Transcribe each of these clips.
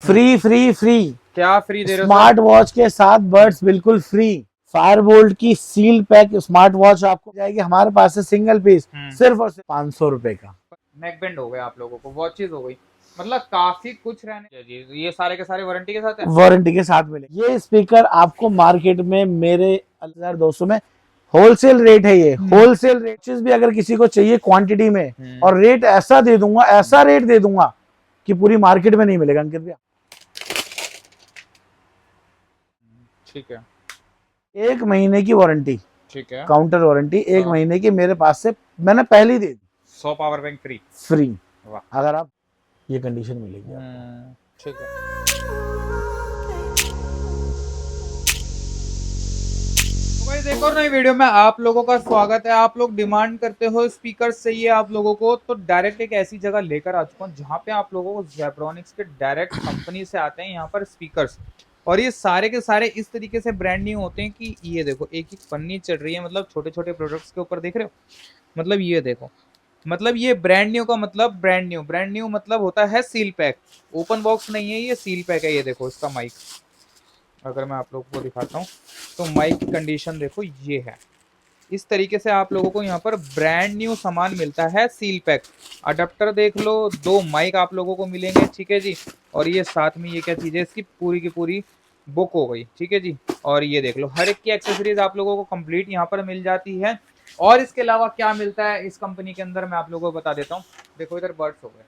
Free free free. क्या free दे रहे हो? स्मार्ट वॉच के साथ बर्ड्स बिल्कुल फ्री। फायरबोल्ट की सील पैक स्मार्ट वॉच आपको जाएगी हमारे पास से सिंगल पीस सिर्फ और सिर्फ 500 रुपए का। नेक बैंड हो गया आप लोगों को, वॉचेज हो गई, मतलब काफी कुछ रहने जी। ये सारे के सारे वारंटी के साथ है? वारंटी के साथ मिले। ये स्पीकर आपको मार्केट में मेरे 1200 में होलसेल रेट है। ये होलसेल रेट भी अगर किसी को चाहिए क्वांटिटी में, और रेट ऐसा दे दूंगा, ऐसा रेट दे दूंगा कि पूरी मार्केट में नहीं मिलेगा अंकित भैया। ठीक है। 1 महीने की वारंटी, ठीक है, काउंटर वारंटी 1 महीने की मेरे पास से मैंने पहले ही दे दी। 100 पावर बैंक फ्री। फ्री। वाह। अगर आप ये कंडीशन मिलेगी आपको। ठीक है। एक और नई वीडियो में आप लोगों का स्वागत है। आप लोग डिमांड करते हो स्पीकर चाहिए आप लोगों को, तो डायरेक्ट एक ऐसी जगह लेकर आ चुका हूँ जहाँ पे आप लोगों को जेब्रॉनिक्स के डायरेक्ट कंपनी से आते हैं यहाँ पर स्पीकर्स, और ये सारे के सारे इस तरीके से ब्रांड न्यू होते हैं कि ये देखो एक एक पन्नी चढ़ रही है, मतलब छोटे छोटे प्रोडक्ट्स के ऊपर देख रहे हो, मतलब ये देखो, मतलब ये ब्रांड न्यू का मतलब ब्रांड न्यू मतलब होता है सील पैक। ओपन बॉक्स नहीं है, ये सील पैक है। ये देखो इसका माइक, अगर मैं आप लोगों को दिखाता हूँ तो माइक की कंडीशन देखो ये है। इस तरीके से आप लोगों को यहाँ पर ब्रांड न्यू सामान मिलता है सील पैक। अडेप्टर देख लो, 2 माइक आप लोगों को मिलेंगे, ठीक है जी। और ये साथ में ये क्या चीज़ है, इसकी पूरी की पूरी बुक हो गई, ठीक है जी। और ये देख लो हर एक की एक्सेसरीज आप लोगों को कंप्लीट यहाँ पर मिल जाती है। और इसके अलावा क्या मिलता है इस कंपनी के अंदर मैं आप लोगों को बता देता हूँ। देखो इधर बर्ड्स हो गए,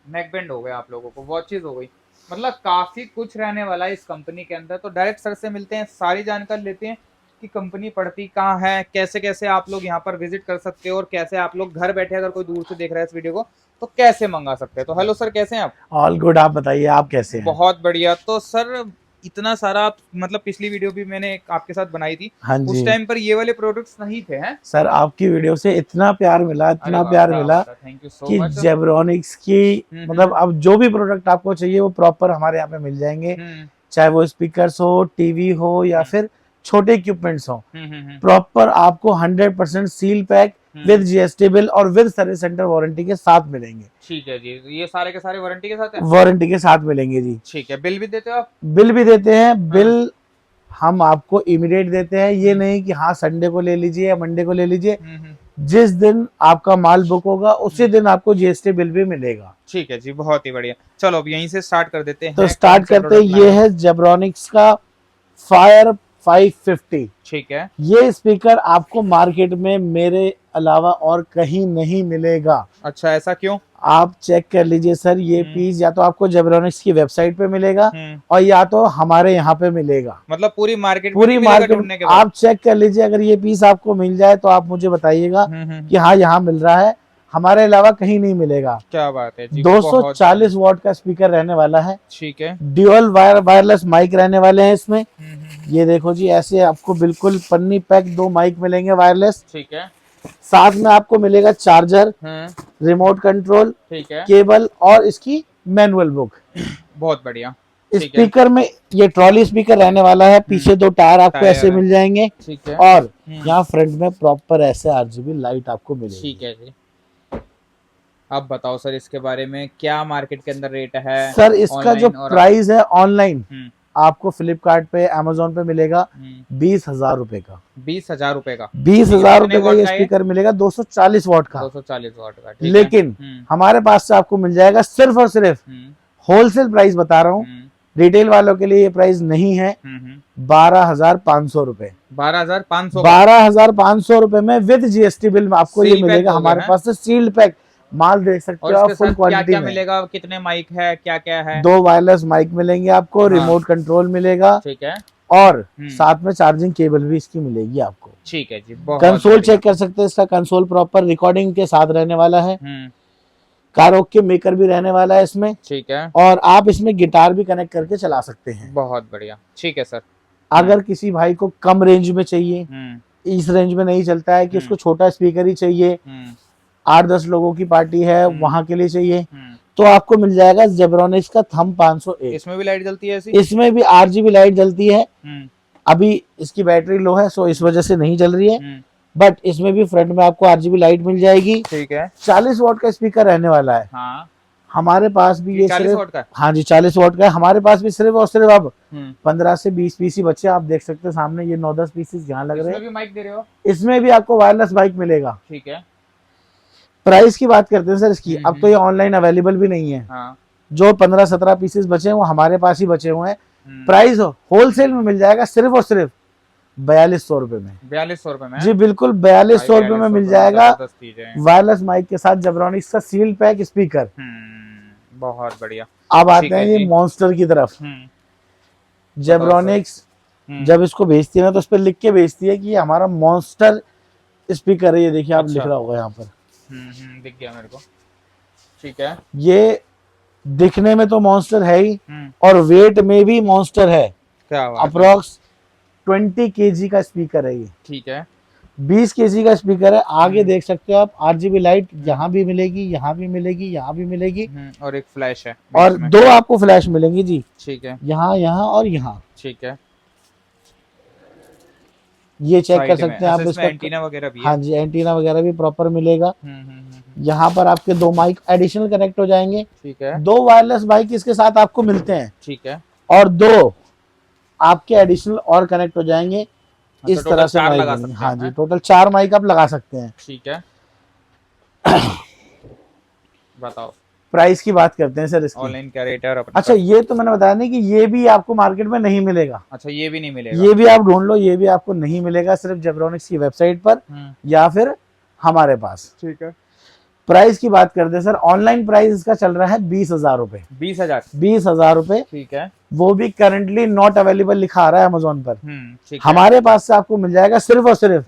नेक बैंड हो गए आप लोगों को, वॉचेज हो गई, मतलब काफी कुछ रहने वाला है इस कंपनी के अंदर। तो डायरेक्ट सर से मिलते हैं, सारी जानकारी लेते हैं कि कंपनी पड़ती कहाँ है, कैसे कैसे आप लोग यहाँ पर विजिट कर सकते हो, और कैसे आप लोग घर बैठे अगर कोई दूर से देख रहा है इस वीडियो को तो कैसे मंगा सकते हैं। तो हेलो सर, कैसे हैं आप? All good. आप बताइए आप कैसे हैं? बहुत बढ़िया। तो सर इतना सारा, मतलब पिछली वीडियो भी मैंने आपके साथ बनाई थी, हाँ जी। उस टाइम पर ये वाले प्रोडक्ट्स नहीं थे हैं? सर आपकी वीडियो से इतना प्यार मिला, इतना प्यार मिला थैंक यू सो कि मच। जेब्रॉनिक्स की मतलब अब जो भी प्रोडक्ट आपको चाहिए वो प्रॉपर हमारे यहाँ पे मिल जाएंगे, चाहे वो स्पीकर्स हो, टीवी हो, या फिर छोटे इक्विपमेंट्स हो। प्रॉपर आपको 100% seal pack with GST bill और विद सर्विस सेंटर वारंटी के साथ मिलेंगे। ठीक है जी। ये सारे के सारे वारंटी के साथ है? वारंटी के साथ मिलेंगे जी। ठीक है। बिल भी देते हो आप? बिल भी देते हैं। बिल हम आपको इमीडिएट देते हैं। ये नहीं कि हाँ संडे को ले लीजिए या मंडे को ले लीजिए, जिस दिन आपका माल बुक होगा उसी दिन आपको जीएसटी बिल भी मिलेगा। ठीक है जी, बहुत ही बढ़िया। चलो अब यहीं से स्टार्ट कर देते हैं। तो स्टार्ट करते हैं। ये है जेब्रॉनिक्स का फायर 550। ठीक है। ये स्पीकर आपको मार्केट में मेरे अलावा और कहीं नहीं मिलेगा। अच्छा, ऐसा क्यों? आप चेक कर लीजिए सर, ये पीस या तो आपको जेब्रॉनिक्स की वेबसाइट पे मिलेगा और या तो हमारे यहाँ पे मिलेगा। मतलब पूरी मार्केट में आप चेक कर लीजिए। अगर ये पीस आपको मिल जाए तो आप मुझे बताइएगा कि हाँ यहाँ मिल रहा है, हमारे अलावा कहीं नहीं मिलेगा। क्या बात है जी। 240 वॉट का स्पीकर रहने वाला है। ठीक है। ड्यूअल वायरलेस माइक रहने वाले हैं इसमें। ये देखो जी, ऐसे आपको बिल्कुल पन्नी पैक 2 माइक मिलेंगे वायरलेस। ठीक है। साथ में आपको मिलेगा चार्जर, रिमोट कंट्रोल, ठीक है, केबल और इसकी मैनुअल बुक। बहुत बढ़िया। स्पीकर में ये ट्रॉली स्पीकर रहने वाला है। पीछे 2 टायर आपको ऐसे मिल जाएंगे। ठीक है। और यहाँ फ्रंट में प्रॉपर ऐसे आरजीबी लाइट आपको मिलेगी। ठीक है जी। अब बताओ सर इसके बारे में, क्या मार्केट के अंदर रेट है? सर इसका जो प्राइस है ऑनलाइन आपको फ्लिपकार्ट पे, अमेजोन पे मिलेगा 20,000 रुपए का। 20,000 रुपए का? 20,000 रुपए का ये स्पीकर मिलेगा 240 वॉट का। 240 वॉट का। लेकिन हमारे पास से आपको मिल जाएगा सिर्फ और सिर्फ, होलसेल प्राइस बता रहा हूँ, रिटेल वालों के लिए ये प्राइस नहीं है, 12,500 रुपए। 12,500 रुपए में विद जीएसटी बिल में आपको ये मिलेगा हमारे पास से सील्ड पैक। माल देख सकते हो आप फुल क्वांटिटी में। मिलेगा? कितने माइक है, क्या क्या है? 2 वायरलेस माइक मिलेंगे आपको, रिमोट कंट्रोल मिलेगा। ठीक है। और साथ में चार्जिंग केबल भी इसकी मिलेगी आपको। ठीक है जी। कंसोल चेक कर सकते हैं, इसका कंसोल प्रॉपर रिकॉर्डिंग के साथ रहने वाला है। कारोके मेकर भी रहने वाला है इसमें। ठीक है। और आप इसमें गिटार भी कनेक्ट करके चला सकते हैं। बहुत बढ़िया। ठीक है सर। अगर किसी भाई को कम रेंज में चाहिए, इस रेंज में नहीं चलता है कि उसको छोटा स्पीकर ही चाहिए, 8-10 लोगों की पार्टी है वहां के लिए चाहिए, तो आपको मिल जाएगा जेब्रॉनिक्स का थंब 501। इसमें भी लाइट जलती है ऐसी? इसमें भी आरजीबी लाइट जलती है। अभी इसकी बैटरी लो है सो इस वजह से नहीं जल रही है, बट इसमें भी फ्रंट में आपको आरजीबी लाइट मिल जाएगी। ठीक है। 40 वॉट का स्पीकर रहने वाला है। हाँ। हमारे पास भी ये 40 सिर्फ, वॉट का है? हाँ जी 40 वॉट का है। हमारे पास भी सिर्फ और सिर्फ अब हम्म, 15 से 20 पीस ही बचे। आप देख सकते हैं सामने ये 9-10 पीसेस यहाँ लग रहे इसमें हैं। भी माइक दे रहे हो? इसमें भी आपको वायरलेस माइक मिलेगा। ठीक है। प्राइस की बात करते हैं सर इसकी, अब तो ये हम्म, ऑनलाइन अवेलेबल भी नहीं है। हाँ। जो 15-17 पीसेस बचे हैं वो हमारे पास ही बचे हुए हैं। हम्म, प्राइस होलसेल में मिल जाएगा सिर्फ और सिर्फ 4200 रुपए में। 4200 रुपए में? जी बिल्कुल, भाई 4200 रुपए में 4200 मिल रुपए जाएगा जबरदस्त चीज है। वायरलेस माइक के साथ जेब्रॉनिक्स का सील पैक स्पीकर। बहुत बढ़िया। अब आते ठीक हैं है ये जी। मॉन्स्टर की तरफ। जेब्रॉनिक्स जब इसको भेजती है ना तो उस पर लिख के भेजती है कि ये हमारा मॉन्स्टर स्पीकर है। ये देखिए आप लिख अच्छा। रहा होगा यहाँ पर। दिख गया मेरे को। ठीक है। ये दिखने में तो मॉन्स्टर है ही हम्म, और वेट में भी मॉन्स्टर है। क्या बात है। अप्रोक्स 20 केजी का स्पीकर है ये। ठीक है। 20 केजी का स्पीकर है। आगे हम्म। देख सकते हो आप RGB लाइट यहाँ भी मिलेगी, यहाँ भी मिलेगी, यहाँ भी मिलेगी और एक फ्लैश है और बीच में। 2 आपको फ्लैश मिलेंगी जी, ठीक है। यहाँ यहाँ और यहाँ। ठीक है। ये चेक कर साइड में सकते हैं आप अच्छा, इसमें इसका। एंटीना वगैरह भी है? हाँ जी, एंटीना वगैरह भी प्रॉपर मिलेगा। हम्म। यहाँ पर आपके 2 माइक एडिशनल कनेक्ट हो जाएंगे। ठीक है। 2 वायरलेस माइक इसके साथ आपको मिलते हैं ठीक है। और 2 आपके एडिशनल और कनेक्ट हो जाएंगे। इस टोटल तरह से 4 माइक लगा बनेंगे। सकते हाँ हैं, जी, हैं? टोटल 4 माइक आप लगा सकते हैं। ठीक है। बताओ प्राइस की बात करते हैं सर इसकी। ऑनलाइन क्या रेट है और अपने अच्छा, पास? ये तो मैंने बताया नहीं कि ये भी आपको मार्केट में नहीं मिलेगा। अच्छा, ये भी नहीं मिलेगा? ये भी आप ढूंढ लो, ये भी आपको नहीं मिलेगा, सिर्फ जेब्रॉनिक्स की वेबसाइट पर या फिर हमारे पास। ठीक है। प्राइस की बात करते हैं सर, ऑनलाइन प्राइस इसका चल रहा है 20,000 रुपए। 20,000? 20,000 रुपए। ठीक है। वो भी करंटली नॉट अवेलेबल लिखा आ रहा है अमेजोन पर। ठीक है। हमारे पास से आपको मिल जाएगा सिर्फ और सिर्फ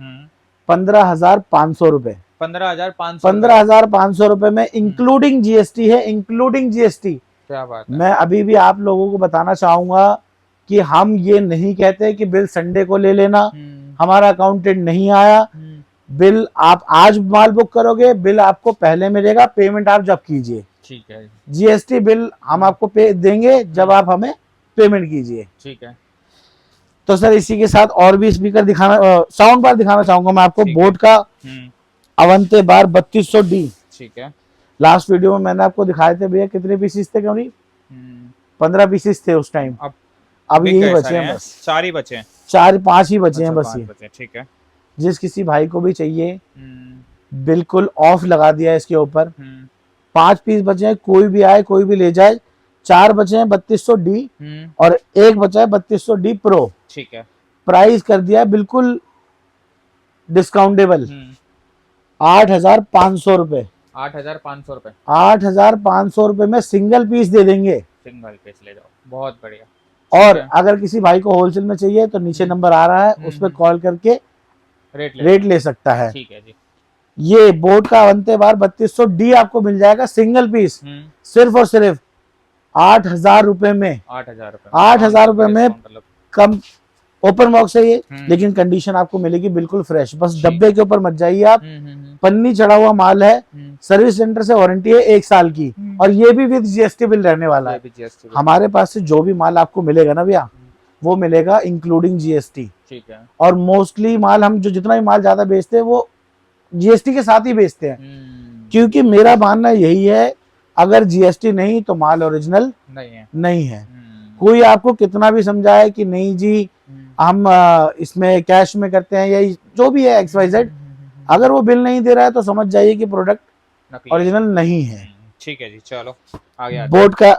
15,500 रुपए। 15,500? 15,500 रुपए में इंक्लूडिंग GST है, इंक्लूडिंग GST। क्या बात है। मैं अभी भी आप लोगों को बताना चाहूंगा कि हम ये नहीं कहते कि बिल संडे को ले लेना, हमारा अकाउंटेंट नहीं आया। बिल आप आज माल बुक करोगे, बिल आपको पहले मिलेगा, पेमेंट आप जब कीजिए। ठीक है। GST बिल हम आपको पे देंगे जब आप हमें पेमेंट कीजिए। ठीक है। तो सर इसी के साथ और भी स्पीकर दिखाना, साउंड बार दिखाना चाहूंगा मैं आपको। ठीक है। बोट का अवंते बार 3200D। ठीक है। लास्ट वीडियो में मैंने आपको दिखाए थे भैया, कितने पीसेस थे? कभी 15 पीसेस थे उस टाइम। अब बिक यही गए बचे सारे हैं हैं? बस 4 ही बचे हैं? 4-5 ही बचे हैं अच्छा, बस 5 ये। बचे हैं। ठीक है। जिस किसी भाई को भी चाहिए, बिल्कुल ऑफ लगा दिया है इसके ऊपर। 5 पीस बचे हैं, कोई भी आए कोई भी ले जाए। 4 बचे हैं 3200D और 1 बचा है 3200D प्रो। ठीक है। प्राइस कर दिया है बिल्कुल डिस्काउंटेबल 8,500 रुपए। 8,500 रुपए? 8,500 रुपए में सिंगल पीस दे देंगे। सिंगल पीस ले जाओ, बहुत बढ़िया। और ठीक है। अगर किसी भाई को होलसेल में चाहिए तो नीचे नंबर आ रहा है, उस पर कॉल करके रेट ले सकता है। ठीक है जी। ये बोट का अवंते बार 3200D आपको मिल जाएगा सिंगल पीस सिर्फ और सिर्फ 8,000 रुपए में। 8,000 रुपए? 8,000 रुपए में मतलब कम ओपन बॉक्स है ये, लेकिन कंडीशन आपको मिलेगी बिल्कुल फ्रेश। बस डब्बे के ऊपर मत जाइए आप, पन्नी चढ़ा हुआ माल है। सर्विस सेंटर से वारंटी है 1 साल की और ये भी विद GST बिल रहने वाला है। हमारे पास से जो भी माल आपको मिलेगा ना भैया, वो मिलेगा इंक्लूडिंग GST। ठीक है। और मोस्टली माल हम जो जितना भी माल ज्यादा बेचते हैं वो GST के साथ ही बेचते हैं, क्योंकि मेरा मानना यही है, अगर GST नहीं तो माल ओरिजिनल नहीं है। कोई आपको कितना भी समझाए कि नहीं जी हम इसमें कैश में करते हैं या जो भी है XYZ, अगर वो बिल नहीं दे रहा है तो समझ जाइए कि प्रोडक्ट ओरिजिनल नहीं है। ठीक है जी, चलो आगे। बोट का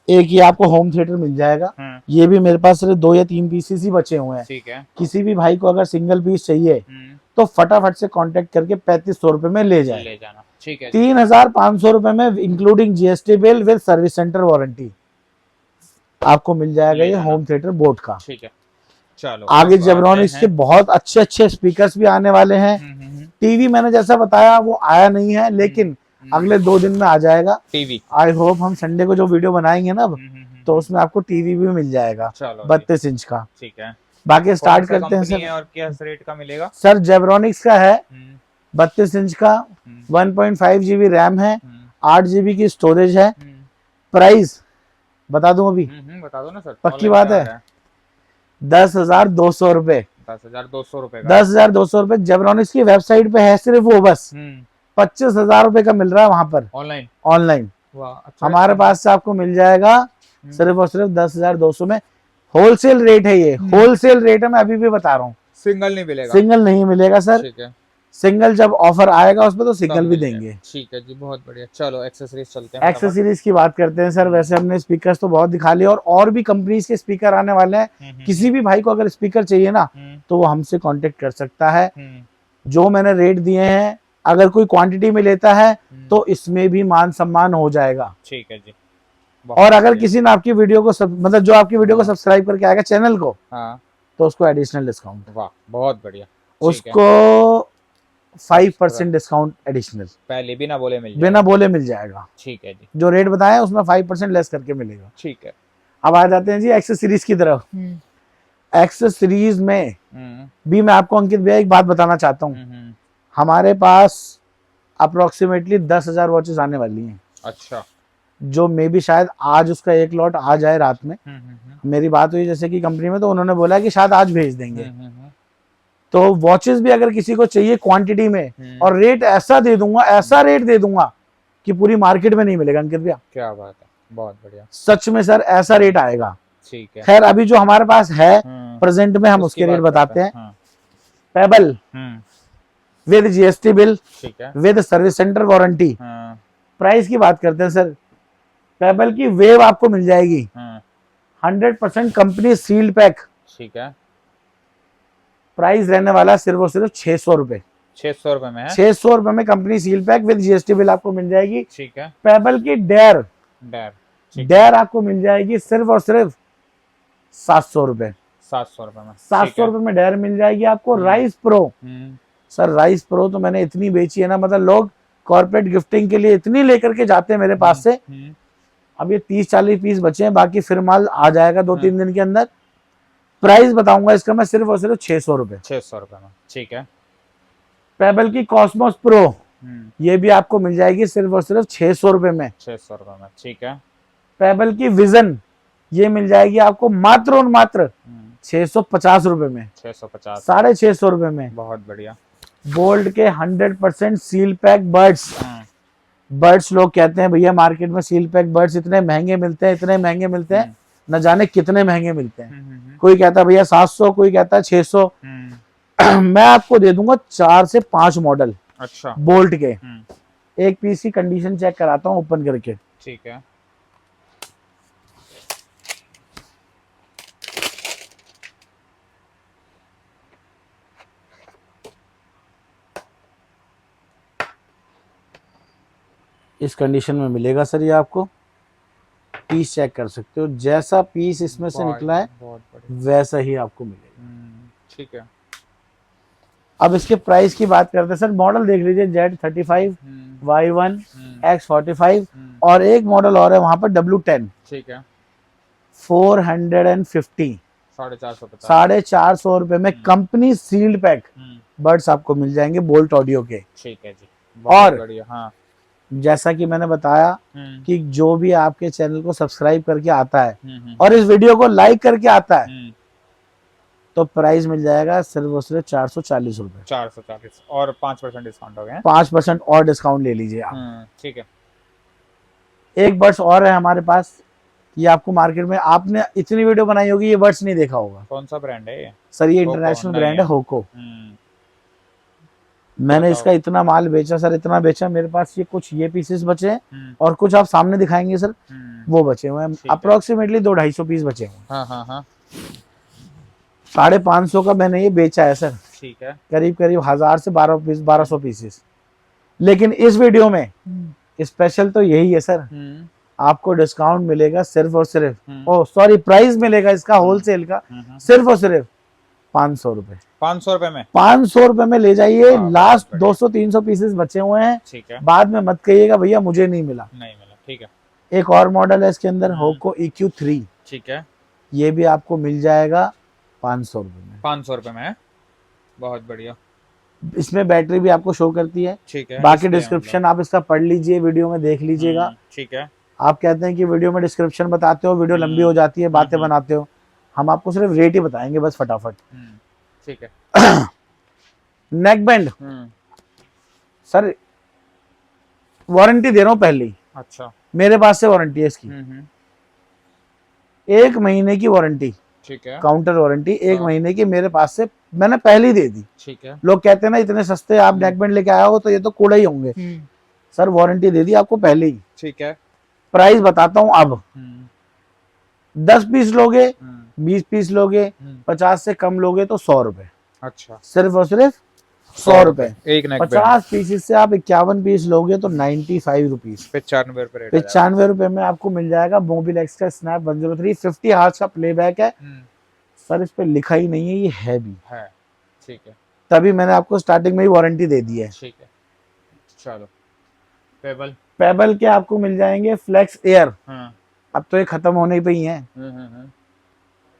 एक ही आपको होम थिएटर मिल जाएगा। ये भी मेरे पास सिर्फ 2 या 3 पीसेस ही बचे हुए हैं। ठीक है। किसी भी भाई को अगर सिंगल पीस चाहिए तो फटाफट से कांटेक्ट करके 3500 रुपए में ले जाना। ठीक है। 3,500 रुपए में including GST bill with service centre warranty आपको मिल जाएगा ये होम थिएटर बोट का। ठीक है, चलो आगे जेब्रॉनिक्स के बहुत अच्छे अच्छे स्पीकर्स भी आने वाले हैं। टीवी मैंने जैसा बताया वो आया नहीं है, लेकिन अगले 2 दिन में आ जाएगा टीवी। आई होप हम संडे को जो वीडियो बनाएंगे ना तो उसमें आपको टीवी भी मिल जाएगा 32 इंच का। ठीक है। बाकी स्टार्ट करते हैं सर। और क्या रेट का मिलेगा सर? जेब्रॉनिक्स का है 32 इंच का, 1.5 GB रैम है, 8 GB की स्टोरेज है। प्राइस बता दूं अभी? बता दो ना सर। पक्की बात है 10,200 रुपए। 10,200 रुपए? 10,200 रुपए जेब्रॉनिक्स की वेबसाइट पे है सिर्फ वो, बस 25,000 रुपए का मिल रहा है वहां पर ऑनलाइन। ऑनलाइन वाह, अच्छा हमारे पास से आपको मिल जाएगा सिर्फ और सिर्फ 10,200 में। होलसेल रेट है ये, होलसेल रेट है, मैं अभी भी बता रहा हूँ। सिंगल नहीं मिलेगा? सिंगल नहीं मिलेगा सर, ठीक है, सिंगल जब ऑफर आएगा उसमें तो तब सिंगल भी मिल जाएगा। देंगे। ठीक है जी, बहुत बढ़िया। चलो एक्सेसरीज चलते हैं फटाफट। एक्सेसरीज की बात करते हैं सर। वैसे हमने स्पीकर्स तो बहुत दिखा लिए, और भी कंपनीज के स्पीकर आने वाले हैं। किसी भी भाई को अगर स्पीकर चाहिए ना तो वो हमसे कांटेक्ट कर सकता है। जो मैंने रेट दिए हैं, अगर कोई क्वांटिटी में लेता है तो इसमें भी मान सम्मान हो जाएगा। ठीक है जी। और अगर किसी ने आपकी वीडियो को मतलब जो आपकी वीडियो को सब्सक्राइब करके आएगा चैनल को, हाँ, तो उसको एडिशनल डिस्काउंट। वाह, बहुत बढ़िया। उसको 5% डिस्काउंट एडिशनल, पहले बिना बोले मिल जाएगा। बिना बोले मिल जाएगा। ठीक है जी। जो रेट बताया उसमें 5% लेस करके मिलेगा। ठीक है। अब आ जाते हैं जी एक्सेसरीज की तरफ। एक्सेसरीज में भी मैं आपको अंकित भैया एक बात बताना चाहता हूँ। हमारे पास अप्रोक्सीमेटली 10,000 वॉचेस आने वाली हैं। अच्छा। जो मे भी शायद आज उसका एक लॉट आ जाए रात में। मेरी बात हुई जैसे कि कंपनी में, तो उन्होंने बोला कि शायद आज भेज देंगे। तो वॉचेस भी अगर किसी को चाहिए क्वांटिटी में, और रेट ऐसा दे दूंगा, ऐसा रेट दे दूंगा कि पूरी मार्केट में नहीं मिलेगा अंकित भैया। क्या बात है, बहुत बढ़िया। सच में सर ऐसा रेट आएगा। ठीक है। खैर अभी जो हमारे पास है प्रेजेंट में, हम उसके रेट बताते हैं। पेबल विद जीएसटी बिल, ठीक है, with service centre warranty. Price की बात करते हैं सर। पेबल की वेव आपको मिल जाएगी 100% कंपनी सील्ड पैक। ठीक है। प्राइस रहने वाला सिर्फ और सिर्फ 600 रुपए। 600 रुपए में है? 600 रुपए में company seal pack with GST bill आपको मिल जाएगी। ठीक है। पेबल की डेयर डेयर आपको मिल जाएगी सिर्फ और सिर्फ 700 रुपए। 700 रुपए में? 700 रुपए में डेयर मिल जाएगी आपको। Rice pro, sir rice pro तो मैंने इतनी बेची है ना, मतलब लोग कॉर्पोरेट गिफ्टिंग के लिए इतनी लेकर के जाते हैं मेरे पास से। अब ये 30-40 पीस बचे हैं, बाकी फिर माल आ जाएगा 2-3 दिन के अंदर। प्राइस बताऊंगा इसका मैं सिर्फ और सिर्फ 600 रुपए। 600 रुपए में, ठीक है। पेबल की कॉस्मोस प्रो, ये भी आपको मिल जाएगी सिर्फ और सिर्फ 600 रुपए में। 600 रुपए में, ठीक है। पेबल की विजन, ये मिल जाएगी आपको मात्र और मात्र 650 रुपए में। 650, 650 रुपए में। बहुत बढ़िया। बोल्ट के 100% सील पैक बर्ड्स लोग कहते हैं भैया मार्केट में सील पैक बर्ड्स इतने महंगे मिलते हैं, इतने महंगे मिलते हैं, न जाने कितने महंगे मिलते हैं। कोई कहता है भैया 700, कोई कहता है 600। मैं आपको दे दूंगा 4 से 5 मॉडल। अच्छा। बोल्ट के एक पीस की कंडीशन चेक कराता हूँ ओपन करके। ठीक है। इस कंडीशन में मिलेगा सर ये आपको। पीस चेक कर सकते हो, जैसा पीस इसमें से निकला है वैसा ही आपको मिलेगा। ठीक है। अब इसके प्राइस की बात करते हैं सर। मॉडल देख लीजिए Z35, Y1, X45 और एक मॉडल और है वहां पर W10। ठीक है। 450, 450 रुपए में कंपनी सील्ड पैक बर्ड्स आपको मिल जाएंगे बोल्ट ऑडियो के। ठीक है जी, और बढ़िया। हाँ, जैसा कि मैंने बताया कि जो भी आपके चैनल को सब्सक्राइब करके आता है और इस वीडियो को लाइक करके आता है, तो प्राइस मिल जाएगा सिर्फ और सिर्फ 440 रुपए। 440 और 5% डिस्काउंट हो गया। 5% और डिस्काउंट ले लीजिए आप। ठीक है। एक बर्ड्स और है हमारे पास, ये आपको मार्केट में, आपने इतनी वीडियो बनाई होगी, ये बर्ड्स नहीं देखा होगा। कौन सा ब्रांड है ये? सर ये इंटरनेशनल ब्रांड है होको। मैंने इसका इतना माल बेचा सर, इतना बेचा, मेरे पास ये कुछ ये पीसेस बचे हैं और कुछ आप सामने दिखाएंगे सर, वो बचे हुए हैं। अप्रोक्सीमेटली 200-250 पीस बचे हुए हैं। हाँ। 550 का मैंने ये बेचा है सर। ठीक है। करीब 1000 से 1200 पीसेस। लेकिन इस वीडियो में स्पेशल तो यही है सर, आपको डिस्काउंट मिलेगा सिर्फ और सिर्फ, प्राइस मिलेगा इसका होलसेल का सिर्फ और सिर्फ 500 रुपए। 500 रुपए में? 500 रुपए में ले जाइए। लास्ट 200-300 पीसेस बचे हुए हैं। ठीक है। बाद में मत कहिएगा भैया मुझे नहीं मिला। ठीक है। एक और मॉडल है इसके अंदर, होको EQ3। ठीक है। ये भी आपको मिल जाएगा 500 रुपए में। 500 रुपए में है, बहुत बढ़िया। इसमें बैटरी भी आपको शो करती है। ठीक है। बाकी डिस्क्रिप्शन आप इसका पढ़ लीजिए, वीडियो में देख लीजिएगा। ठीक है। आप कहते हैं कि वीडियो में डिस्क्रिप्शन बताते हो, वीडियो लंबी हो जाती है, बातें बनाते हो। हम आपको सिर्फ रेट ही बताएंगे बस फटाफट। ठीक है। नेक बैंड सर वारंटी दे रहा हूँ पहले ही। अच्छा। मेरे पास से वारंटी है इसकी, हम्म, 1 महीने की वारंटी, ठीक है, काउंटर वारंटी 1 महीने हाँ। की मेरे पास से मैंने पहले ही दे दी। ठीक है। लोग कहते हैं ना इतने सस्ते आप नेकबैंड लेके आए हो तो ये तो कूड़ा ही होंगे, सर वारंटी दे दी आपको पहले ही। ठीक है। प्राइस बताता हूँ अब, हम्म, 10 पीस लोगे, हम्म, 20 पीस लोगे, 50 से कम लोगे तो 100 रुपए, अच्छा, सिर्फ और सिर्फ 100 रुपए। एक नेक बैंड 50 पीसेस से आप 51 पीस लोगे तो 95 रुपीज, 95 रुपये रेट आ जाएगा। 95 रुपए में आपको मिल जाएगा मोबिल एक्स का स्नैप 103, 50 आवर्स का प्लेबैक है। सर इस पे लिखा ही नहीं है, ये है भी, है, ठीक है, तभी मैंने आपको स्टार्टिंग में ही वारंटी दे दी है। ठीक है, चलो। पेबल, पेबल के आपको मिल जाएंगे फ्लेक्स एयर, हाँ, अब तो ये खत्म होने पे ही है। हम्म,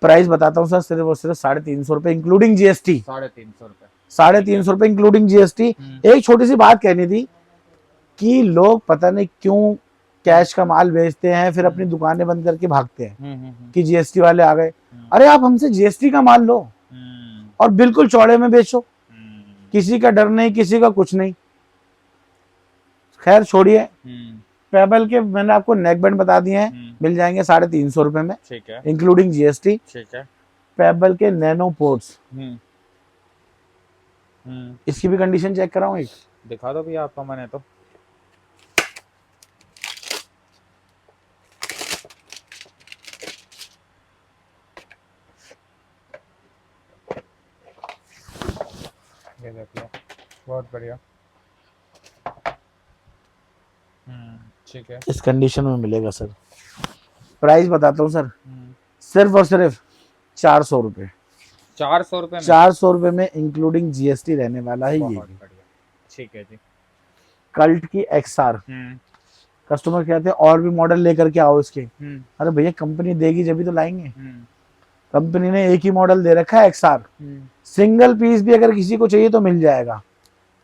प्राइस बताता हूँ सर, सिर्फ और सिर्फ 350 रुपए इंक्लूडिंग जीएसटी, 350 रुपये, 350 रुपए इंक्लूडिंग जीएसटी। एक छोटी सी बात कहनी थी कि लोग पता नहीं क्यों कैश का माल बेचते हैं फिर अपनी दुकानें बंद करके भागते हैं कि जीएसटी वाले आ गए। अरे आप हमसे जीएसटी का माल लो और बिल्कुल चौड़े में बेचो, किसी का डर नहीं, किसी का कुछ नहीं। खैर छोड़िए, पेबल के मैंने आपको नेक बैंड बता दिए हैं, मिल जाएंगे 350 रुपए में, ठीक है, इंक्लूडिंग जीएसटी। ठीक है, पेबल के नैनो पोर्ट्स, इसकी भी कंडीशन चेक कराऊं एक, दिखा दो भैया आपका मन है तो। ये देख लो, बहुत बढ़िया, ठीक है, इस कंडीशन में मिलेगा सर। प्राइस बताता हूँ सर, सिर्फ और सिर्फ 400 रुपए, 400 रुपये में, 400 रुपए में इंक्लूडिंग जीएसटी रहने वाला है। ये बहुत भी बढ़िया, ठीक है जी। कल्ट की एक्सआर, कस्टमर कहते हैं और भी मॉडल लेकर के आओ इसके। अरे भैया कंपनी देगी जब भी तो लाएंगे, कंपनी ने एक ही मॉडल दे रखा है एक्सआर, सिंगल पीस भी अगर किसी को चाहिए तो मिल जाएगा।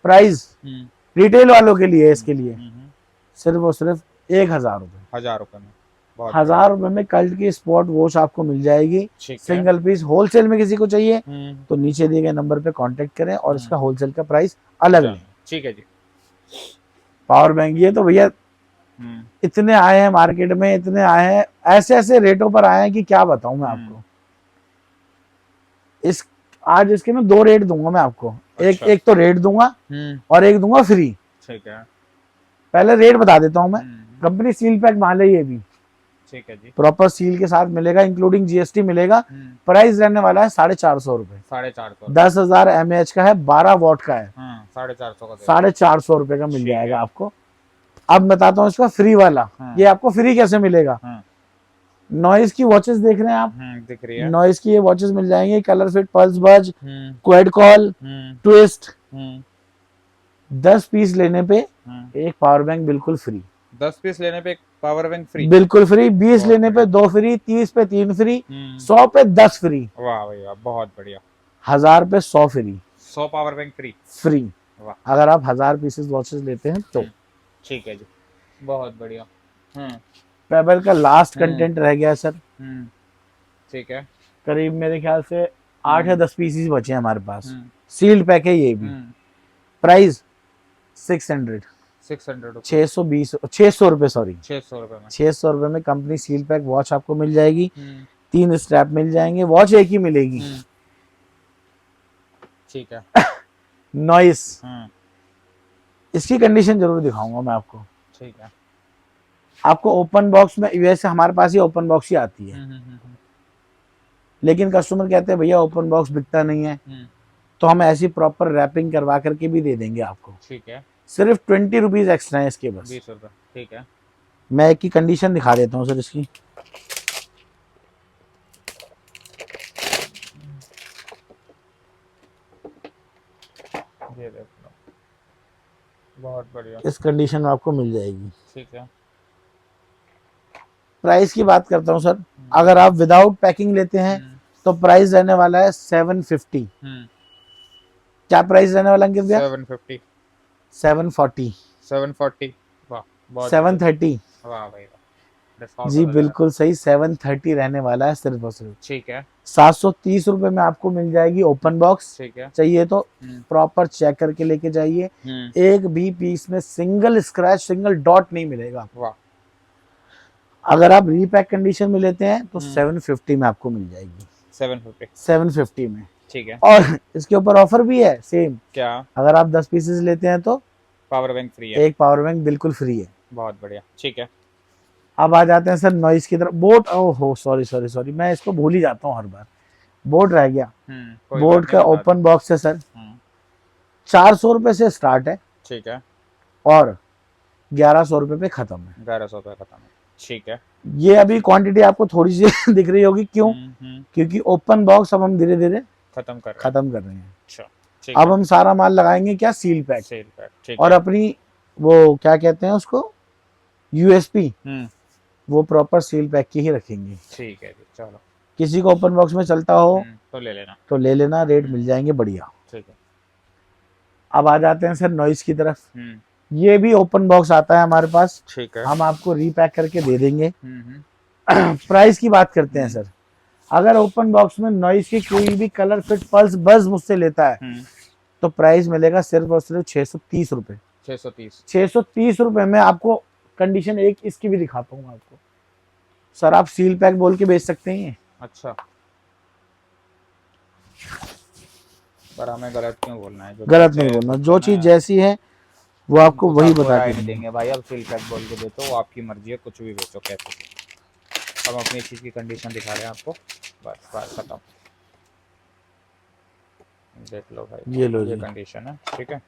प्राइस रिटेल वालों के लिए, इसके लिए सिर्फ और सिर्फ 1000 रुपए, 1000 रुपये में, 1000 रुपए में कल्ट की स्पॉट वॉच आपको मिल जाएगी, ठीक है, सिंगल पीस। होलसेल में किसी को चाहिए तो नीचे दिए गए नंबर पे कांटेक्ट करें और इसका होलसेल का प्राइस अलग है। ठीक है जी। पावर बैंक ये तो भैया इतने आए हैं मार्केट में, इतने आए हैं, ऐसे ऐसे रेटों पर आए हैं कि क्या बताऊं मैं आपको। इस आज इसके मैं 2 रेट दूंगा मैं आपको, अच्छा। एक तो रेट दूंगा और एक दूंगा फ्री। ठीक है, पहले रेट बता देता हूं मैं। कंपनी सील पैक माल है ये भी, ठीक है जी, प्रॉपर सील के साथ मिलेगा, इंक्लूडिंग जीएसटी मिलेगा। प्राइस रहने वाला है 450 रुपए, 450, 10,000 mAh का है, 12 वॉट का है, 450 का 450 रुपए का मिल ठीक जाएगा है। आपको। अब बताता हूँ इसका फ्री वाला, ये आपको फ्री कैसे मिलेगा। नॉइज की वॉचेस देख रहे हैं आप, दिख रही है, नॉइज की ये वॉचेस मिल जाएंगे, कलर फिट, पल्स बज, क्वाड कॉल, ट्विस्ट। 10 पीस लेने पे एक पावर बैंक बिल्कुल फ्री, 10 पीस लेने पे एक पावर बैंक फ्री, बिल्कुल फ्री। 20 बहुत लेने पे 2 फ्री, 30 पे 3 फ्री, 100 पे 10 फ्री, वाह भैया बहुत बढ़िया, 1000 पे 100 free, 100 power bank free, free वाह, अगर आप 1000 पीसेस वॉचेस लेते हैं तो। ठीक है जी, बहुत बढ़िया, पेबल का लास्ट कंटेंट रह गया है सर, ठीक है, करीब मेरे ख्याल से 8 या 10 पीसेस बचे हैं हमारे पास, सील्ड पैक है ये भी। प्राइस 600 620 600 रुपए, सॉरी 600 रुपये में, 600 रुपए में कंपनी सील पैक वॉच आपको मिल जाएगी, 3 स्ट्रैप मिल जाएंगे, वॉच एक ही मिलेगी। ठीक है, नॉइस, इसकी कंडीशन जरूर दिखाऊंगा मैं आपको। ठीक है, आपको ओपन बॉक्स में, वैसे हमारे पास ही ओपन बॉक्स ही आती है, लेकिन कस्टमर कहते हैं भैया ओपन बॉक्स बिकता नहीं है, तो हम ऐसी प्रॉपर रैपिंग करवा करके भी दे देंगे आपको। ठीक है, सिर्फ 20 रुपीज एक्स्ट्रा है इसके, बस 20 रुपये, ठीक है, मैं एक की कंडीशन दिखा देता हूँ सर इसकी। ये देख लो, बहुत बढ़िया, इस कंडीशन में आपको मिल जाएगी। ठीक है, प्राइस की बात करता हूँ सर, अगर आप विदाउट पैकिंग लेते हैं तो प्राइस रहने वाला है 750। क्या प्राइस रहने वाला अंकित भैया? 750, 740, 740, वाह बहुत 730, वाह भाई डिस्काउंट जी बिल्कुल सही, 730 रहने वाला है सिर्फ और सिर्फ। ठीक है, 730 रुपए में आपको मिल जाएगी ओपन बॉक्स। ठीक है, चाहिए तो प्रॉपर चेक करके लेके जाइए, एक भी पीस में सिंगल स्क्रैच, सिंगल डॉट नहीं मिलेगा। वाह अगर आप रीपैक कंडीशन में लेते हैं तो 750 में आपको मिल जाएगी। 750 में, ठीक है। और इसके ऊपर ऑफर भी है सेम। क्या? अगर आप 10 पीसेस लेते हैं तो पावर बैंक फ्री है? एक पावर बैंक बिल्कुल फ्री है। बहुत बढ़िया, ठीक है। अब आ जाते हैं सर नॉइस की तरफ। बोट, ओहो सॉरी, मैं इसको भूल ही जाता हूँ हर बार, बोट रह गया। कोई बोट बात का नहीं, बता ओपन बॉक्स है सर, दो। 400 रुपए से स्टार्ट है ठीक है। और 1100 रुपए पे खत्म है। 1100 रुपये खत्म है, ठीक है। ये अभी क्वांटिटी आपको थोड़ी सी दिख रही होगी, क्यों? क्योंकि ओपन बॉक्स अब हम धीरे धीरे खत्म कर रहे हैं। अच्छा, ठीक अब है। हम सारा माल लगाएंगे क्या, सील पैक, ठीक और है। अपनी वो क्या कहते हैं उसको, यूएसपी, वो प्रॉपर सील पैक की ही रखेंगे। ठीक है जी, चलो। किसी को ओपन बॉक्स में चलता हो तो ले लेना, रेट मिल जाएंगे बढ़िया। ठीक है। अब आ जाते हैं सर नॉइस की तरफ। हम्म। ये भी ओपन बॉक्स आता है हमारे पास, ठीक है। हम आपको रीपैक करके दे देंगे। प्राइस की बात करते हैं सर। अगर ओपन बॉक्स में नॉइस की कोई भी कलर फिट पल्स बस मुझसे लेता है तो प्राइस मिलेगा सिर्फ और सिर्फ 630 रुपए। 630 रुपए में आपको कंडीशन एक इसकी भी दिखाता हूँ आपको। सर आप सील पैक बोल के बेच सकते हैं। अच्छा, पर हमें गलत क्यों बोलना है? गलत नहीं बोलना, जो चीज जैसी है वो आपको वही बता देंगे भाई। अब सील पैक बोल के बेचो, वो आपकी मर्जी है, कुछ भी बेचो कैसे भी। हम अपनी चीज की कंडीशन दिखा रहे हैं आपको, बस बात खत्म। देख लो भाई, ये लो ये जी कंडीशन है, ठीक है।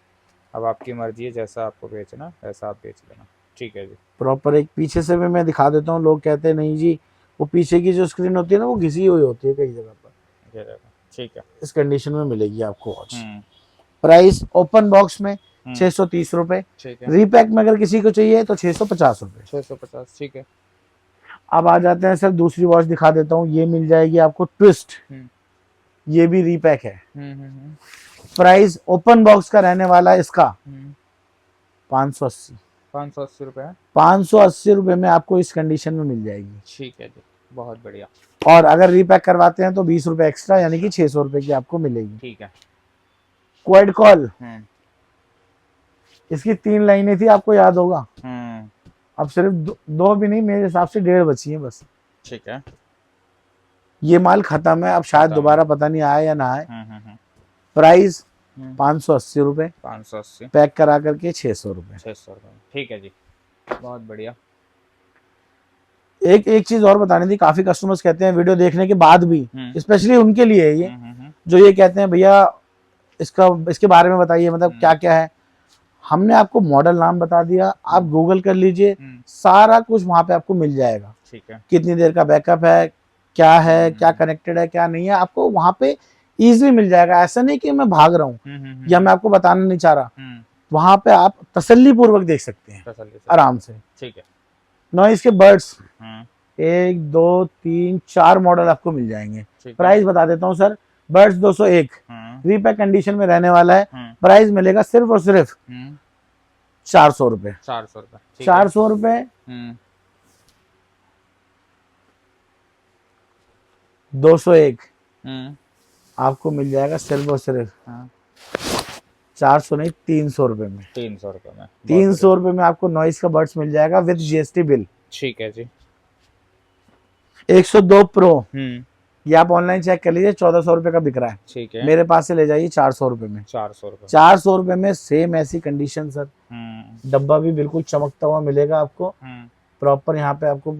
अब आपकी मर्जी है, जैसा आपको बेचना वैसा आप बेच लेना, ठीक है जी। प्रॉपर एक पीछे से भी मैं दिखा देता हूँ। लोग कहते हैं नहीं जी, वो पीछे की जो स्क्रीन होती है ना वो घिसी हुई होती है कई जगह पर। ठीक है, इस कंडीशन में मिलेगी आपको वॉच। प्राइस ओपन बॉक्स में 630 रुपए, रीपैक में अगर किसी को चाहिए तो 650 रुपए। 650, ठीक है। अब आ जाते हैं सर दूसरी वॉच दिखा देता हूँ। ये मिल जाएगी आपको ट्विस्ट, ये भी रीपैक है। प्राइस ओपन बॉक्स का रहने वाला है इसका 580 रुपए। 580 रुपए में आपको इस कंडीशन में मिल जाएगी, ठीक है जी, बहुत बढ़िया। और अगर रीपैक करवाते हैं तो 20 रुपए एक्स्ट्रा, यानी कि 600 रुपए की आपको मिलेगी। ठीक है। क्वाड कॉल, इसकी 3 लाइनें थी, आपको याद होगा। अब सिर्फ दो भी नहीं, मेरे हिसाब से 1.5 बची हैं बस। ठीक है। ये माल खत्म है, अब शायद दोबारा पता नहीं आए या ना आए। प्राइस 580 रुपए, 580 पैक करा करके 600 रुपए। 600 रुपए, ठीक है जी, बहुत बढ़िया। एक चीज और बतानी थी। काफी कस्टमर्स कहते हैं वीडियो देखने के बाद भी, स्पेशली उनके लिए ये जो ये कहते हैं भैया इसके बारे में बताइए, मतलब क्या क्या है। हमने आपको मॉडल नाम बता दिया, आप गूगल कर लीजिए, सारा कुछ वहां पे आपको मिल जाएगा। ठीक है। कितनी देर का बैकअप है, क्या है, क्या कनेक्टेड है, क्या नहीं है, आपको वहां पे इजीली मिल जाएगा। ऐसा नहीं कि मैं भाग रहा हूँ या मैं आपको बताना नहीं चाह रहा। वहां पे आप तसल्ली पूर्वक देख सकते हैं आराम से। ठीक है। नॉइस के बर्ड्स 1 2 3 4 मॉडल आपको मिल जाएंगे। प्राइस बता देता हूँ सर। बर्ड्स 201 रीपैक कंडीशन में रहने वाला है। प्राइस मिलेगा सिर्फ और सिर्फ 400 रुपए। 400 रुपए। 201 आपको मिल जाएगा सिर्फ और सिर्फ 400 नहीं 300 रुपए में। 300 रुपए में आपको नॉइस का बर्ड्स मिल जाएगा विद जीएसटी बिल। ठीक है जी। 102 प्रो ये आप ऑनलाइन चेक कर लीजिए, 1400 रुपए का बिक रहा है। ठीक है। मेरे पास से ले जाइए 400 रुपए में। 400 रुपए में सेम ऐसी कंडीशन सर। डब्बा भी बिल्कुल चमकता हुआ मिलेगा आपको। प्रॉपर यहाँ पे आपको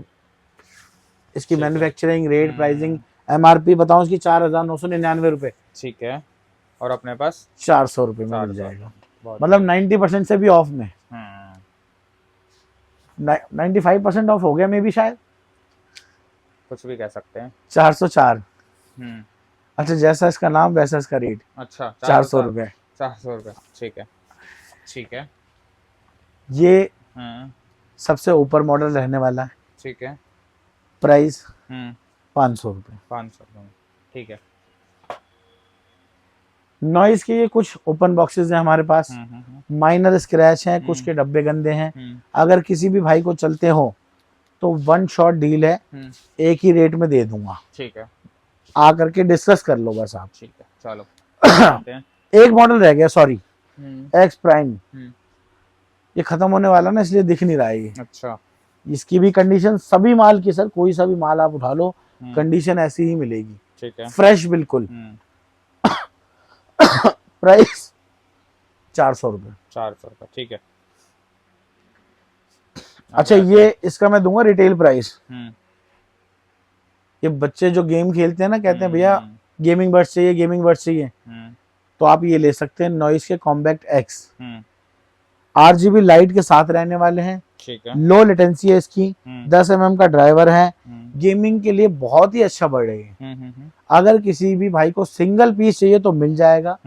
इसकी मैन्युफैक्चरिंग रेट, प्राइसिंग, एमआरपी बताऊं इसकी 4999 रुपए। ठीक है। और अपने पास 400 रुपए में मिल जाएगा, मतलब 90% से भी ऑफ में। 95% ऑफ हो गया मे भी, शायद कुछ भी कह सकते हैं। 404। अच्छा, जैसा इसका नाम वैसा इसका रेट। अच्छा, 400 रुपए। 400 रुपए, ठीक है। ठीक है। ये सबसे ऊपर मॉडल रहने वाला है। ठीक है। प्राइस 500 रुपए। 500 रुपए, ठीक है। नॉइस के ये कुछ ओपन बॉक्सेस हैं हमारे पास। माइनर स्क्रैच हैं, कुछ के डब्बे गंदे हैं। अगर किसी भी भाई को चलते हो तो 1 शॉट डील है, एक ही रेट में दे दूंगा। ठीक है। आ करके डिस्कस कर लो बस आप। ठीक है, चलो। एक मॉडल रह गया, सॉरी, एक्स प्राइम। ये खत्म होने वाला ना, इसलिए दिख नहीं रहा है ये। अच्छा। इसकी भी कंडीशन सभी माल की सर, कोई सा भी माल आप उठा लो कंडीशन ऐसी ही मिलेगी, ठीक है। फ्रेश बिल्कुल। प्राइस 400 रुपये। 400 रुपये, ठीक है। अच्छा ये इसका मैं दूंगा रिटेल प्राइस। हम्म ये बच्चे जो गेम खेलते हैं ना, कहते हैं भैया गेमिंग बड्स चाहिए, गेमिंग बड्स चाहिए, तो आप ये ले सकते हैं नॉइस के कॉम्बैक्ट एक्स। 8 GB लाइट के साथ रहने वाले हैं, ठीक है। लो लेटेंसी है इसकी, 10 mm का ड्राइवर है, गेमिंग के लिए बहुत ही अच्छा बढ़ रही है। अगर किसी भी भाई को सिंगल पीस चाहिए तो मिल जाएगा,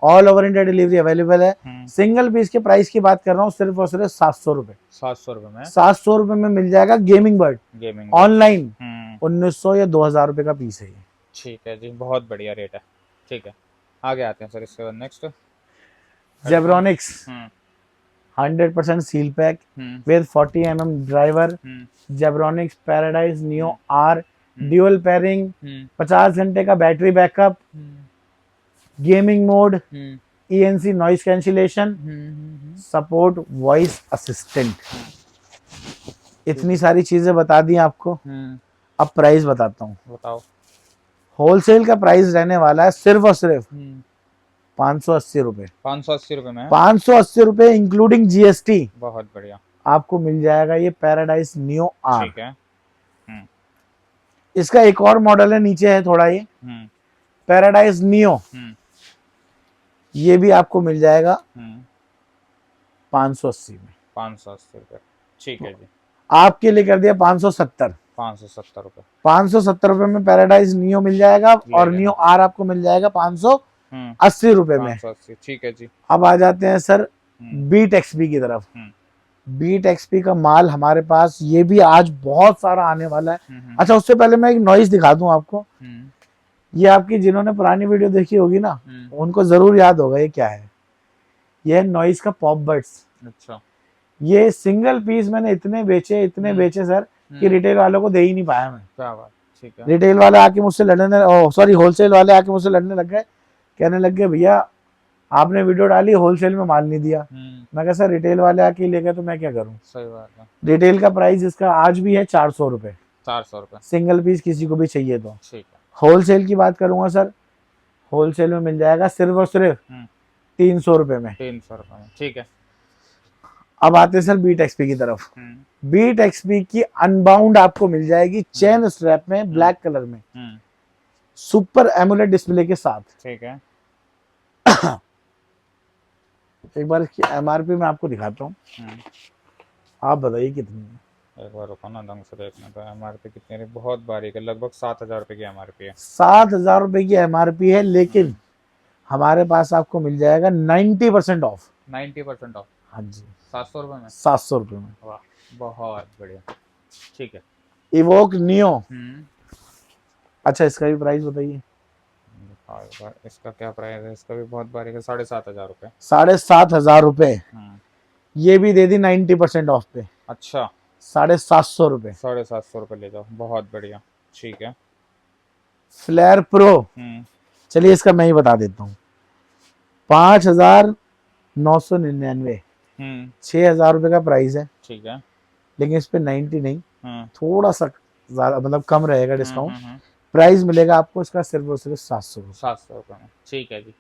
all over India delivery available है। सिंगल पीस के प्राइस की बात कर रहा हूँ, सिर्फ और सिर्फ 700 रुपए। 700 रुपए में 700 रुपए में मिल जाएगा गेमिंग बर्ड, गेमिंग ऑनलाइन 1900 या 2000 रुपए का पीस है ये। ठीक है जी, बहुत बढ़िया रेट है, ठीक है। आगे आते हैं सर इसके बाद next Zebronics 100% seal pack with 40 mm driver, Zebronics paradise neo R, dual pairing, 50 घंटे का battery backup, gaming mode, ENC noise cancellation, support voice assistant. इतनी सारी चीजें बता दी आपको। अब प्राइस बताता हूँ, बताओ। होलसेल का प्राइस रहने वाला है सिर्फ और सिर्फ 580 रुपए। 580 रुपए में 580 रुपए इंक्लूडिंग GST। बहुत बढ़िया, आपको मिल जाएगा ये पैराडाइज नियो आर। ठीक है। इसका एक और मॉडल है, नीचे है थोड़ा ये पैराडाइज नियो, ये भी आपको मिल जाएगा 580 में। 580 रुपए, ठीक है जी। आपके लिए कर दिया 570। 570 रुपए। 570 रुपए में पैराडाइज नियो मिल जाएगा, और नियो आर आपको मिल जाएगा 580 रुपए में। 580, ठीक है जी। अब आ जाते हैं सर बीट एक्सपी की तरफ। बीट एक्सपी का माल हमारे पास ये भी आज बहुत सारा आने वाला है। अच्छा उससे पहले मैं एक नॉइस दिखा दूं आपको। ये आपकी जिन्होंने पुरानी वीडियो देखी होगी ना, उनको जरूर याद होगा ये क्या है। ये है नॉइस का पॉप बड्स। अच्छा, ये सिंगल पीस मैंने इतने बेचे सर कि रिटेल वालों को दे ही नहीं पाया मैं। क्या बात, ठीक है। रिटेल वाले आके मुझसे लड़ने, सॉरी होलसेल वाले आके मुझसे लड़ने लग गए, कहने लग गए भैया आपने वीडियो डाली होलसेल में माल नहीं दिया। मैं कहा सर रिटेल वाले आके ले गए तो मैं क्या करूं। सही बात है। रिटेल का प्राइस इसका आज भी है 400 रुपए। 400 रुपए सिंगल पीस किसी को भी चाहिए तो। ठीक है। होलसेल की बात करूंगा सर, होलसेल में मिल जाएगा सिर्फ और सिर्फ 300 रुपए में। 300 रुपए में, ठीक है। अब आते हैं सर बीट एक्सपी की तरफ। बीट एक्सपी की अनबाउंड आपको मिल जाएगी चेन स्ट्रैप में, ब्लैक कलर में, सुपर एमुलेट डिस्प्ले के साथ। ठीक है। एक बार इसकी MRP में आपको दिखाता हूँ, आप बताइए कितनी है। एक बार रुको ना, ढंग से देखना तो MRP कितनी है। बहुत बारीक है, लगभग 7000 रुपए की MRP है। 7000 रुपए की MRP है, लेकिन हमारे पास आपको मिल जाएगा 90% ऑफ। 90% ऑफ, हाँ जी, 700 रुपए में। 700 रुपए में। वाह, बहुत बढ़िया, ठीक है। इवोक नियो, अच्छा इसका भी प्राइस बताइए। इसका क्या प्राइस है? इसका भी बहुत बारीक है, 7500 रुपए। 7500 रुपए। ये भी दे दी 90% ऑफ पे। अच्छा, 750 रुपए। 750 रुपए ले जाओ, बहुत बढ़िया, ठीक है। फ्लेयर प्रो, चलिए इसका मैं ही बता देता हूँ, 5999, 6000 रुपए का प्राइस है, ठीक है। लेकिन इस पे 90 नहीं, थोड़ा सा ज्यादा मतलब कम रहेगा डिस्काउंट। प्राइस मिलेगा आपको इसका सिर्फ और सिर्फ 700 रुपए। 700 रुपए में, ठीक है जी।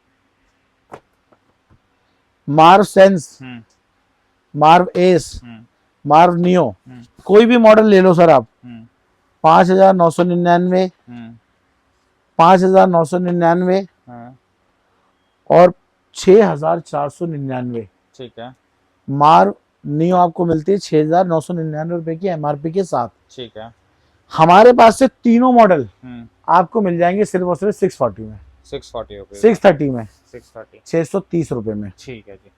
मार्व सेंस, मार्व एस, मार्व नियो, कोई भी मॉडल ले लो सर आप, 5999, 5999 और 6499, ठीक है। मार्व नियो आपको मिलती है 6999 रुपए की MRP के साथ। ठीक है। हमारे पास से तीनों मॉडल आपको मिल जाएंगे सिर्फ और सिर्फ 640 में, 640 रुपए, 630 में, 630, 630 रुपए में। ठीक है जी।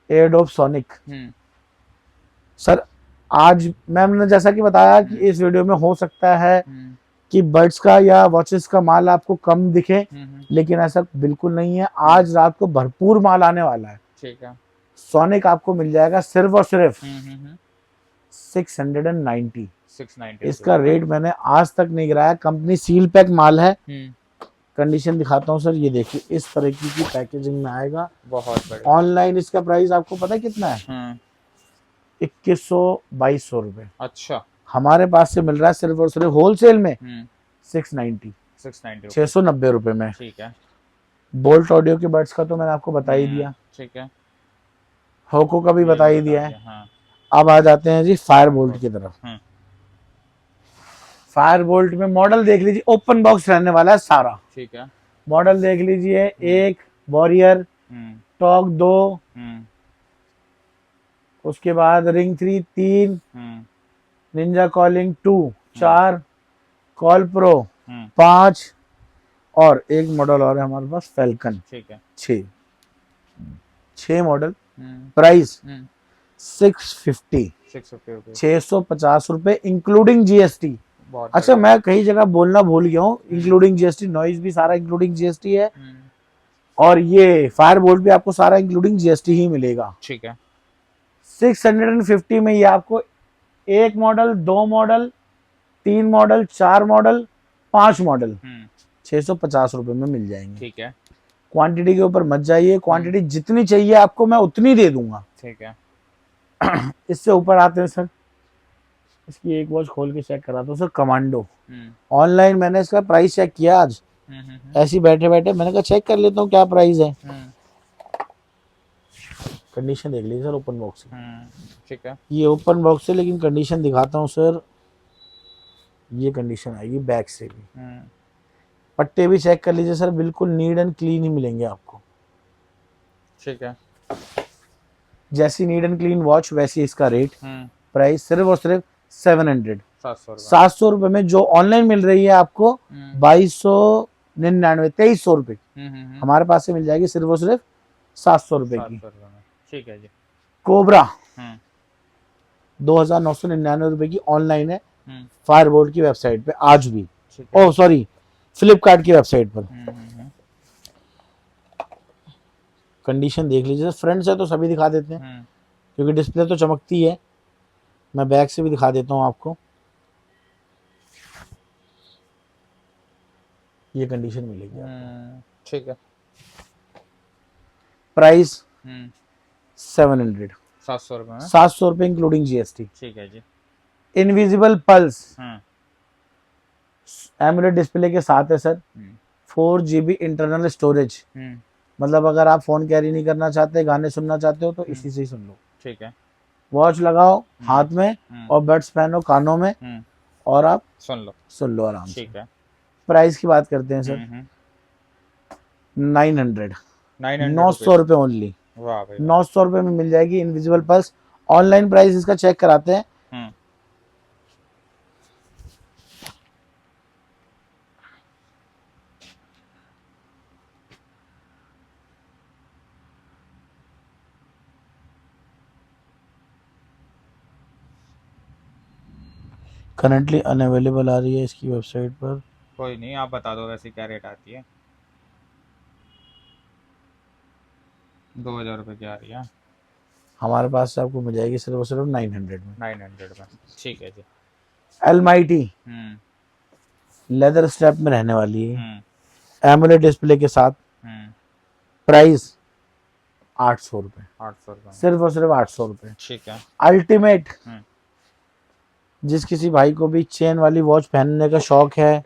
एयरडॉप सोनिक, सर आज मैम ने जैसा कि बताया कि इस वीडियो में हो सकता है कि बड्स का या वॉचेस का माल आपको कम दिखे, लेकिन ऐसा बिल्कुल नहीं है। आज रात को भरपूर माल आने वाला है। ठीक है। सोनिक आपको मिल जाएगा सिर्फ और सिर्फ 690। 690 इसका रेट मैंने आज तक नहीं गिराया, कंपनी सील पैक माल है। कंडीशन दिखाता हूँ सर, ये देखिए इस तरह की पैकेजिंग में आएगा, बहुत बढ़िया। ऑनलाइन इसका प्राइस आपको पता है कितना है? 2100-2200 रुपए अच्छा। हमारे पास से मिल रहा है सिर्फ और सिर्फ होलसेल में 690 690 690 रुपए में। ठीक है। बोल्ट ऑडियो के बड्स का तो मैंने आपको बता ही दिया, ठीक है। होको का भी ये बता भी ही बता दिया है। दिया, हाँ। अब आ जाते हैं जी फायर बोल्ट की तरफ। फायर बोल्ट में मॉडल देख लीजिए, ओपन बॉक्स रहने वाला है सारा। ठीक है। मॉडल देख लीजिए, एक वॉरियर, टॉक 2, उसके बाद ring 3 3, Ninja calling 2 4, call pro 5, और एक मॉडल और है हमारे पास फैल्कन। ठीक है। 6 मॉडल। प्राइस 650 650 रुपए इंक्लूडिंग जीएसटी। अच्छा, मैं कई जगह बोलना भूल गया हूँ, इंक्लूडिंग जीएसटी, नॉइज भी सारा इंक्लूडिंग जीएसटी है, और ये फायर बोल्ट भी आपको सारा इंक्लूडिंग जीएसटी ही मिलेगा। ठीक है। 650 में ये आपको 1 model, 2 model, 3 model, 4 model, 5 model 650 रुपए में मिल जाएंगे। ठीक है। क्वांटिटी के ऊपर मत जाइए, क्वांटिटी जितनी चाहिए आपको मैं उतनी दे दूंगा। ठीक है। इससे ऊपर आते हैं सर, इसकी एक वॉच खोल के चेक कराता हूँ सर, कमांडो। ऑनलाइन मैंने इसका प्राइस चेक किया आज, ऐसे बैठे बैठे मैंने कहा चेक कर लेता हूँ क्या प्राइस है। कंडीशन देख लीजिए सर ओपन बॉक्स की। ठीक है। ये ओपन बॉक्स है, लेकिन कंडीशन दिखाता हूँ सर, ये कंडीशन आएगी बैक से भी। पट्टे भी चेक कर लीजिए सर, बिल्कुल नीट एंड क्लीन ही मिलेंगे आपको। ठीक है। जैसी नीट एंड क्लीन वॉच वैसी इसका रेट। प्राइस सिर्फ और सिर्फ 700 रुपए में, जो ऑनलाइन मिल रही है आपको 2299 2300 रुपए की, हमारे पास से मिल जाएगी सिर्फ और सिर्फ 700 रुपए की। ठीक है जी। कोबरा 2999 रुपए की ऑनलाइन है, फायरबोल्ट की वेबसाइट पे आज भी, ओह सॉरी फ्लिपकार्ट की वेबसाइट पर। कंडीशन देख लीजिए, फ्रंट से तो सभी दिखा देते हैं क्योंकि डिस्प्ले तो चमकती है, मैं बैक से भी दिखा देता हूं आपको। ये कंडीशन मिलेगी आपको। ठीक है। प्राइस 700 रुपए में 700 रुपए इंक्लूडिंग जीएसटी। ठीक है जी। इनविजिबल पल्स एमुलेट डिस्प्ले के साथ है सर। 4 GB इंटरनल स्टोरेज, मतलब अगर आप फोन कैरी नहीं करना चाहते, गाने सुनना चाहते हो तो इसी से ही सुन लो। ठीक है। वॉच लगाओ हाथ में और बड्स पहनो कानों में और आप सुन लो आराम से। ठीक है। प्राइस की बात करते हैं सर, 900 रुपए ओनली। 900 रुपए में मिल जाएगी इनविजिबल पल्स। ऑनलाइन प्राइस इसका चेक कराते हैं। करंटली अनअवेलेबल आ रही है इसकी वेबसाइट पर। कोई नहीं, आप बता दो वैसे क्या रेट आती है। 2000 रुपए की आ रही है हमारे पास से आपको मिल जाएगी सिर्फ और सिर्फ 900 में। 900 में। ठीक है जी। एलमाइटी लेदर स्ट्रैप में रहने वाली है, एमुलेट डिस्प्ले के साथ। प्राइस 800 रुपए। 800 रुपए सिर्फ और सिर्फ 800 रुपए। ठीक है। अल्टीमेट, जिस किसी भाई को भी चेन वाली वॉच पहनने का शौक है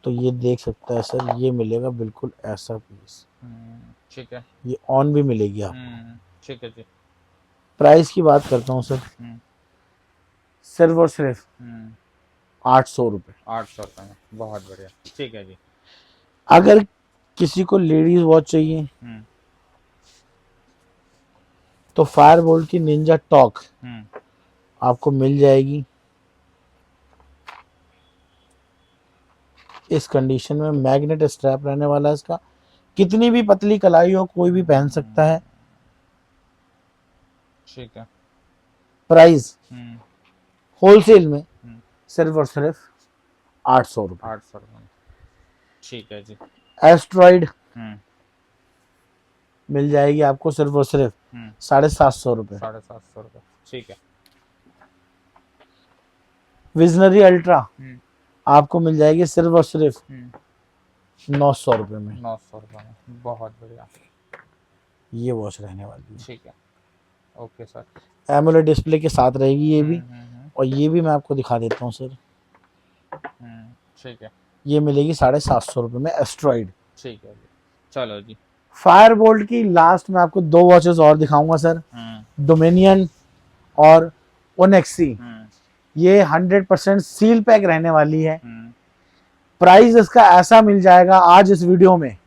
तो ये देख सकता है सर, ये मिलेगा बिल्कुल ऐसा पीस। ठीक है। ये ऑन भी मिलेगी आपको। ठीक है जी। प्राइस की बात करता हूँ सर, सिर्फ और सिर्फ 800 रुपए। 800 रुपए में, बहुत बढ़िया। ठीक है जी। अगर किसी को लेडीज वॉच चाहिए तो फायरबोल्ट की निंजा टॉक आपको मिल जाएगी इस कंडीशन में। मैग्नेट स्ट्रैप रहने वाला है इसका, कितनी भी पतली कलाई हो कोई भी पहन सकता है। ठीक है। प्राइस होलसेल में सिर्फ और सिर्फ 800 रुपए। 800 रुपए। ठीक है जी। एस्ट्रॉइड मिल जाएगी आपको सिर्फ और सिर्फ 750 रुपए। 750 रुपए। ठीक है। विजनरी अल्ट्रा आपको मिल जाएगी सिर्फ और सिर्फ 900 रुपए में। 900 रुपए में, बहुत बढ़िया। ये वॉच रहने वाली है। ठीक है। Okay sir. एमोलेड डिस्प्ले के साथ रहेगी ये भी। और ये भी मैं आपको दिखा देता हूँ सर, ठीक है। ये मिलेगी 750 रुपये में एस्ट्रॉइड। ठीक है जी, चलो जी। फायर बोल्ट की लास्ट में आपको 2 वॉचेस और दिखाऊंगा सर, डोमिनियन और ओनेक्सी। ये 100% सील पैक रहने वाली है। प्राइस इसका ऐसा मिल जाएगा आज इस वीडियो में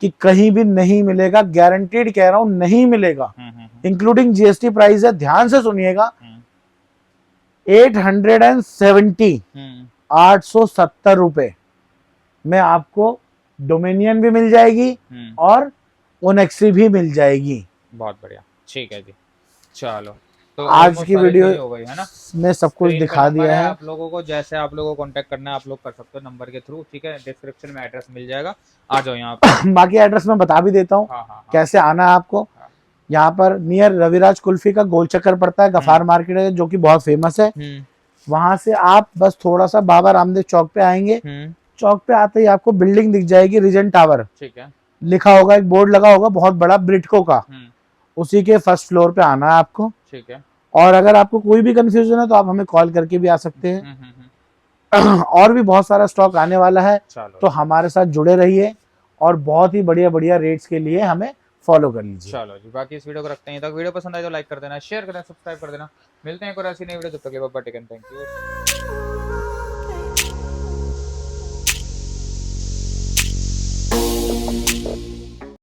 कि कहीं भी नहीं मिलेगा, गारंटीड कह रहा हूं, नहीं मिलेगा। इंक्लूडिंग जीएसटी प्राइस है, ध्यान से सुनिएगा, 870 870 रुपए में आपको डोमिनियन भी मिल जाएगी और ओनेक्सी भी मिल जाएगी। बहुत बढ़िया, ठीक है जी। चलो तो आज की वीडियो हो गई है ना, में सब कुछ दिखा दिया है आप लोगों को। जैसे आप लोगों को कांटेक्ट करना है आप लोग कर सकते हो नंबर के थ्रू, ठीक है। डिस्क्रिप्शन में एड्रेस मिल जाएगा, आ जाओ यहाँ पे। बाकी एड्रेस मैं बता भी देता हूँ। हाँ। कैसे आना है आपको। यहाँ पर नियर रविराज कुल्फी का गोल चक्कर पड़ता है, गफार मार्केट है जो कि बहुत फेमस है। वहां से आप बस थोड़ा सा बाबा रामदेव चौक पे आएंगे, चौक पे आते ही आपको बिल्डिंग दिख जाएगी, रीजेंट टावर, ठीक है। लिखा होगा, एक बोर्ड लगा होगा बहुत बड़ा ब्रिटको का, उसी के फर्स्ट फ्लोर पे आना है आपको, ठीक है। और अगर आपको कोई भी कंफ्यूजन है तो आप हमें कॉल करके भी आ सकते हैं। और भी बहुत सारा स्टॉक आने वाला है, तो हमारे साथ जुड़े रहिए और बहुत ही बढ़िया बढ़िया रेट्स के लिए हमें फॉलो कर लीजिए। चलो जी, बाकी इस वीडियो को रखते हैं तक। वीडियो पसंद आए तो लाइक कर देना, शेयर करना, सब्सक्राइब कर देना। मिलते हैं कोई ऐसी नई वीडियो, तब तक के लिए bye bye, take care, thank you.